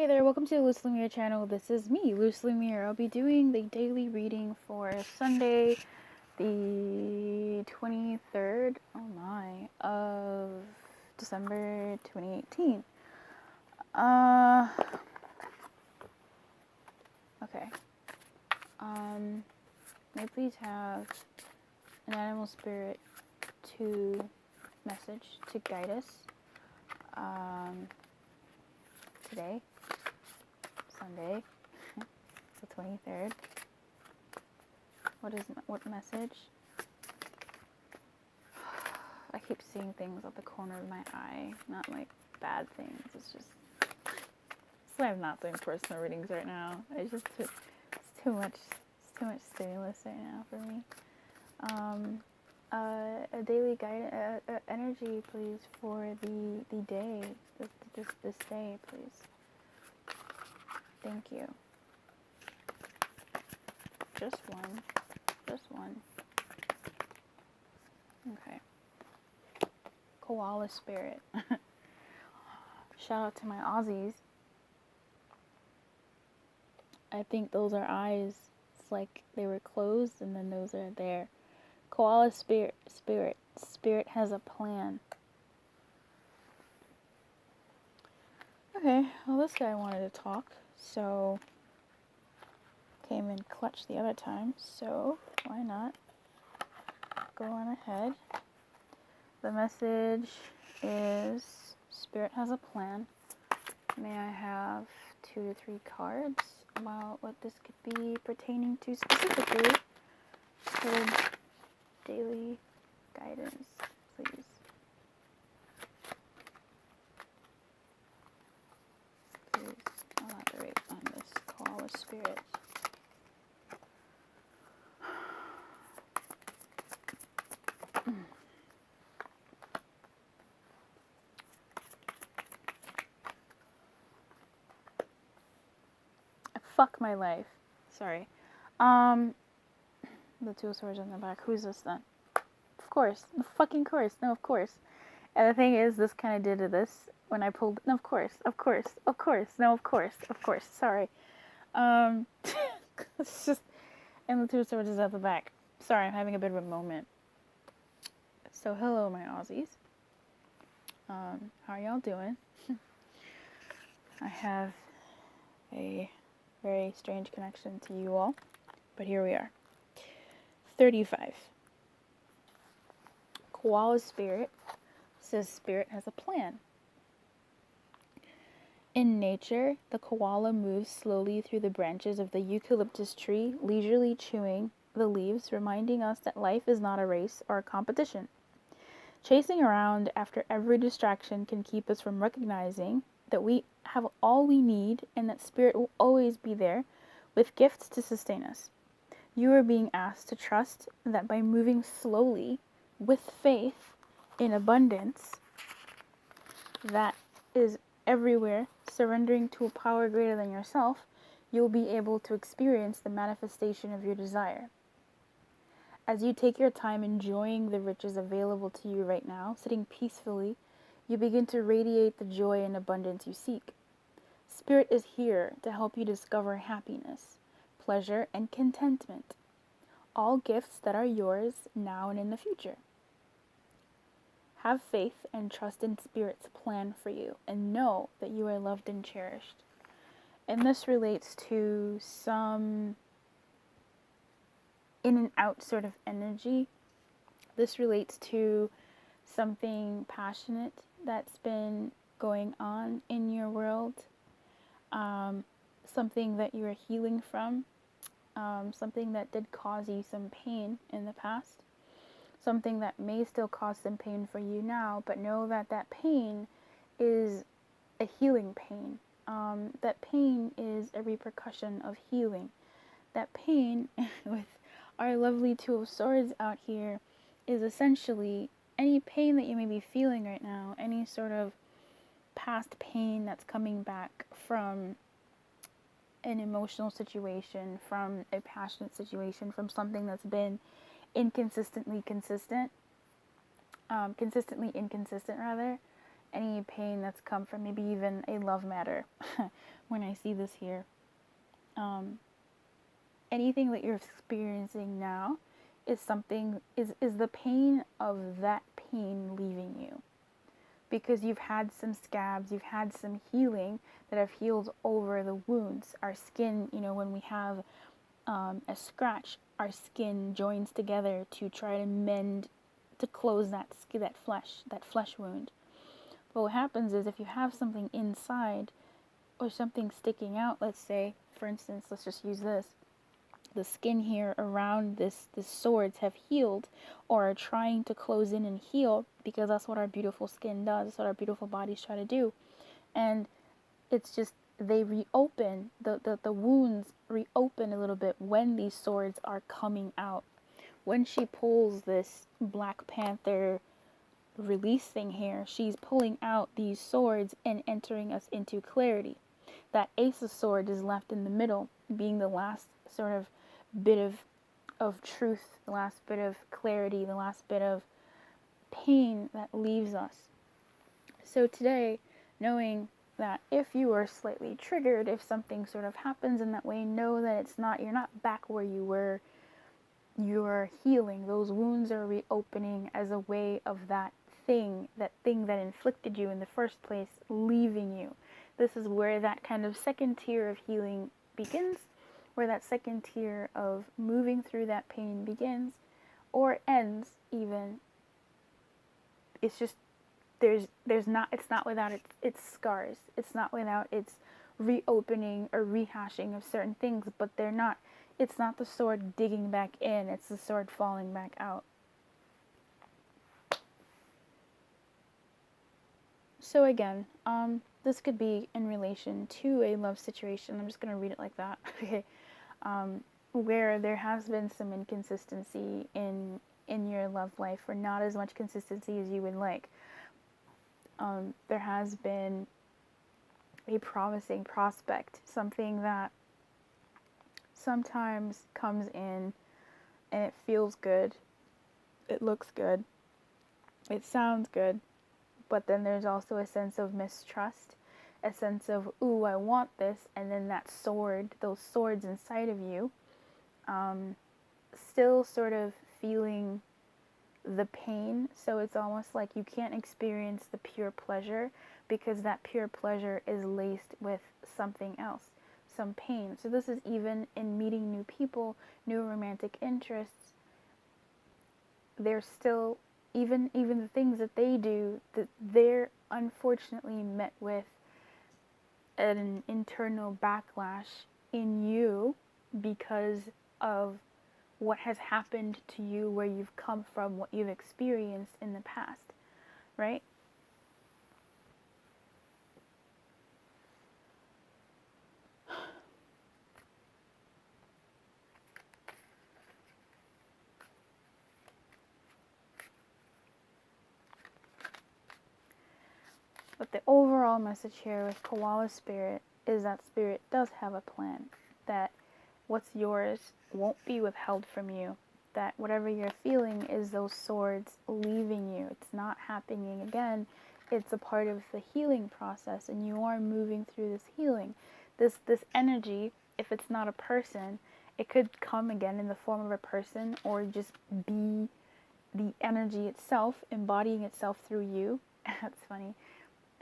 Hey there, welcome to the Loose Lumiere channel. This is me, Loose Lumiere. I'll be doing the daily reading for Sunday, the 23rd, of December 2018. Okay. May I please have an animal spirit to message to guide us, today, Sunday, the 23rd. What message? I keep seeing things at the corner of my eye, not like bad things. It's why I'm not doing personal readings right now. It's too much stimulus right now for me. A daily guide, energy, please, for the day, this day, please. Thank you. Just one. Okay. Koala spirit. Shout out to my Aussies. I think those are eyes. It's like they were closed and then those are there. Koala spirit has a plan. Okay, well this guy wanted to talk, so came in clutch the other time, so why not go on ahead. The message is Spirit has a plan. May I have 2 to 3 cards about what this could be pertaining to specifically for daily guidance, please. Please elaborate on this koala spirit. Fuck my life. Sorry. The 2 of Swords on the back. Who's this then? Of course. The fucking course. No, of course. And the thing is, this kind of did to this when I pulled. No, of course. No, of course. Sorry. It's just. And the 2 of Swords is at the back. Sorry, I'm having a bit of a moment. So, hello, my Aussies. How are y'all doing? I have a very strange connection to you all, but here we are. 35. Koala spirit says Spirit has a plan. In nature, the koala moves slowly through the branches of the eucalyptus tree, leisurely chewing the leaves, reminding us that life is not a race or a competition. Chasing around after every distraction can keep us from recognizing that we have all we need and that Spirit will always be there with gifts to sustain us. You are being asked to trust that by moving slowly, with faith, in abundance, that is everywhere, surrendering to a power greater than yourself, you'll be able to experience the manifestation of your desire. As you take your time enjoying the riches available to you right now, sitting peacefully, you begin to radiate the joy and abundance you seek. Spirit is here to help you discover happiness, pleasure, and contentment, all gifts that are yours now and in the future. Have faith and trust in Spirit's plan for you, and know that you are loved and cherished. And this relates to some in and out sort of energy. This relates to something passionate that's been going on in your world, something that you are healing from, something that did cause you some pain in the past, something that may still cause some pain for you now, but know that that pain is a healing pain. That pain is a repercussion of healing. That pain, with our lovely 2 of Swords out here, is essentially any pain that you may be feeling right now, any sort of past pain that's coming back from an emotional situation, from a passionate situation, from something that's been consistently inconsistent rather, any pain that's come from maybe even a love matter. When I see this here, anything that you're experiencing now is something, is the pain of that pain leaving you, because you've had some scabs, you've had some healing that have healed over the wounds. Our skin, when we have a scratch, our skin joins together to try to mend, to close that flesh wound. But what happens is, if you have something inside or something sticking out, let's say, for instance, let's just use this. The skin here around this swords have healed, or are trying to close in and heal, because that's what our beautiful skin does. That's what our beautiful bodies try to do. And it's just, they reopen, the wounds reopen a little bit when these swords are coming out. When she pulls this Black Panther release thing here, she's pulling out these swords and entering us into clarity. That Ace of Swords is left in the middle, being the last sort of bit of truth, the last bit of clarity, the last bit of pain that leaves us. So today, knowing that if you are slightly triggered, if something sort of happens in that way, know that you're not back where you were. You're healing. Those wounds are reopening as a way of that thing that inflicted you in the first place leaving you. This is where that kind of second tier of healing begins, where that second tier of moving through that pain begins, or ends even. It's just, it's not without its scars. It's not without its reopening or rehashing of certain things, but it's not the sword digging back in, it's the sword falling back out. So again, this could be in relation to a love situation. I'm just going to read it like that. Okay. Where there has been some inconsistency in your love life, or not as much consistency as you would like. There has been a promising prospect, something that sometimes comes in and it feels good, it looks good, it sounds good, but then there's also a sense of mistrust, a sense of, ooh, I want this, and then that sword, those swords inside of you, still sort of feeling the pain. So it's almost like you can't experience the pure pleasure, because that pure pleasure is laced with something else, some pain. So this is even in meeting new people, new romantic interests. There's still, even the things that they do, that they're unfortunately met with an internal backlash in you because of what has happened to you, where you've come from, what you've experienced in the past, right? But the overall message here with Koala Spirit is that Spirit does have a plan, that what's yours won't be withheld from you, that whatever you're feeling is those swords leaving you. It's not happening again. It's a part of the healing process, and you are moving through this healing. This energy, if it's not a person, it could come again in the form of a person, or just be the energy itself, embodying itself through you. That's funny.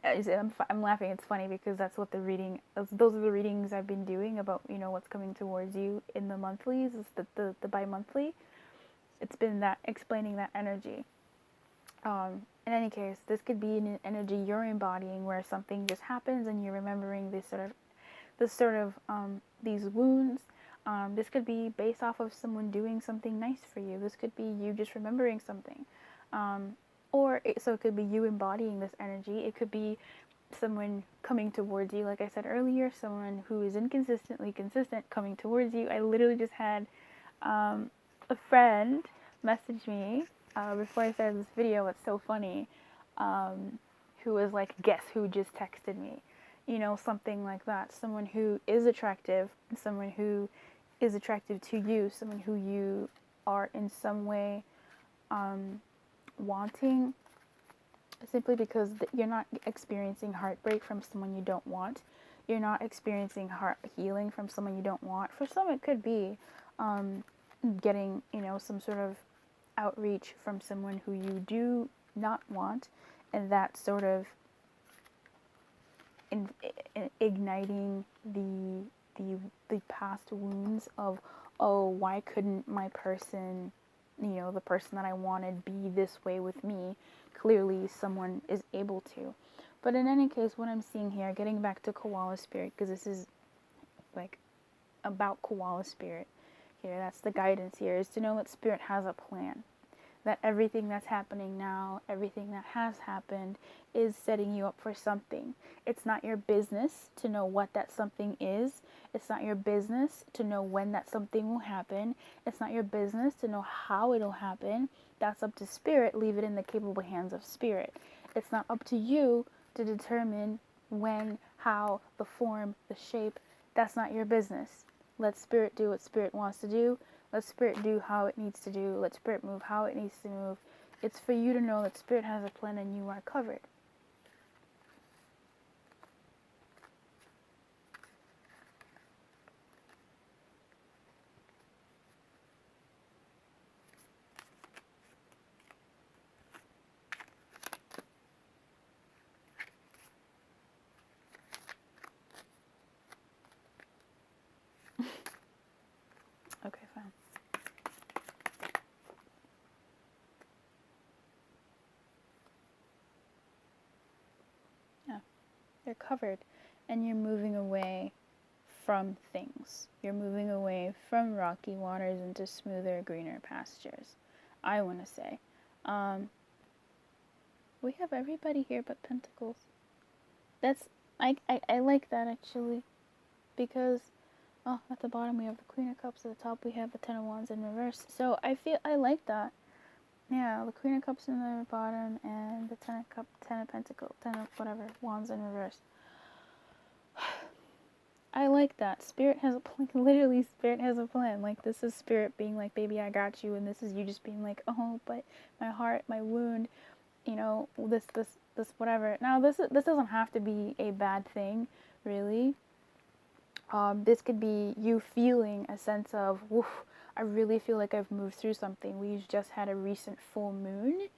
I'm laughing. It's funny because that's what those are the readings I've been doing about, what's coming towards you in the monthlies, is the bi-monthly. It's been that, explaining that energy. In any case, this could be an energy you're embodying, where something just happens and you're remembering these wounds. This could be based off of someone doing something nice for you. This could be you just remembering something. So it could be you embodying this energy. It could be someone coming towards you, like I said earlier, someone who is inconsistently consistent coming towards you. I literally just had a friend message me before I started this video. It's so funny. Who was like, guess who just texted me? Something like that. Someone who is attractive, someone who is attractive to you, someone who you are in some way wanting, simply because you're not experiencing heartbreak from someone you don't want. You're not experiencing heart healing from someone you don't want. For some, it could be getting, some sort of outreach from someone who you do not want, and that sort of igniting the past wounds of, oh, why couldn't my person, the person that I wanted, be this way with me? Clearly someone is able to. But in any case, what I'm seeing here, getting back to koala spirit, because this is like about koala spirit here, that's the guidance here, is to know that spirit has a plan, that everything that's happening now, everything that has happened, is setting you up for something. It's not your business to know what that something is. It's not your business to know when that something will happen. It's not your business to know how it'll happen. That's up to spirit. Leave it in the capable hands of spirit. It's not up to you to determine when, how, the form, the shape. That's not your business. Let spirit do what spirit wants to do. Let spirit do how it needs to do. Let spirit move how it needs to move. It's for you to know that spirit has a plan and you are covered. Okay, fine. Yeah, you're covered, and you're moving away from things. You're moving away from rocky waters into smoother, greener pastures, I want to say. We have everybody here but Pentacles. That's, I like that actually, because at the bottom we have the Queen of Cups, at the top we have the Ten of Wands in reverse. So I like that. Yeah, the Queen of Cups in the bottom and the Ten of Pentacles, Ten of whatever, Wands in reverse. I like that. Spirit has a plan. Literally, Spirit has a plan. Like, this is Spirit being like, baby, I got you. And this is you just being like, oh, but my heart, my wound, this, whatever. Now, this doesn't have to be a bad thing, really. This could be you feeling a sense of, woof, I really feel like I've moved through something. We just had a recent full moon,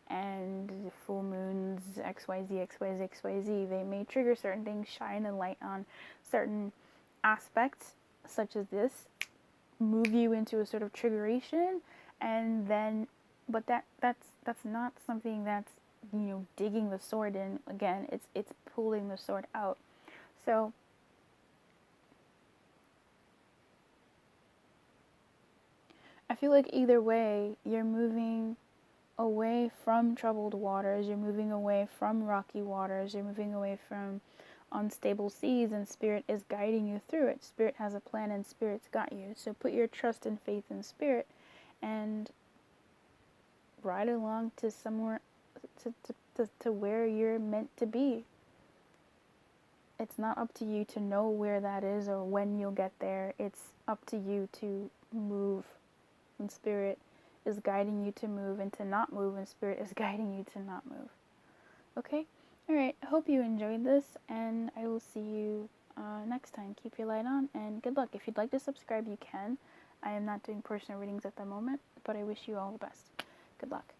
and full moons, XYZ, XYZ, XYZ, they may trigger certain things, shine a light on certain aspects, such as this, move you into a sort of triggeration, and then, but that's not something that's, digging the sword in. Again, it's pulling the sword out. So, I feel like either way, you're moving away from troubled waters, you're moving away from rocky waters, you're moving away from unstable seas, and Spirit is guiding you through it. Spirit has a plan and Spirit's got you. So put your trust and faith in Spirit and ride along to somewhere, to where you're meant to be. It's not up to you to know where that is or when you'll get there. It's up to you to move, and Spirit is guiding you to move, and to not move, and Spirit is guiding you to not move. Okay? Alright, I hope you enjoyed this, and I will see you next time. Keep your light on, and good luck. If you'd like to subscribe, you can. I am not doing personal readings at the moment, but I wish you all the best. Good luck.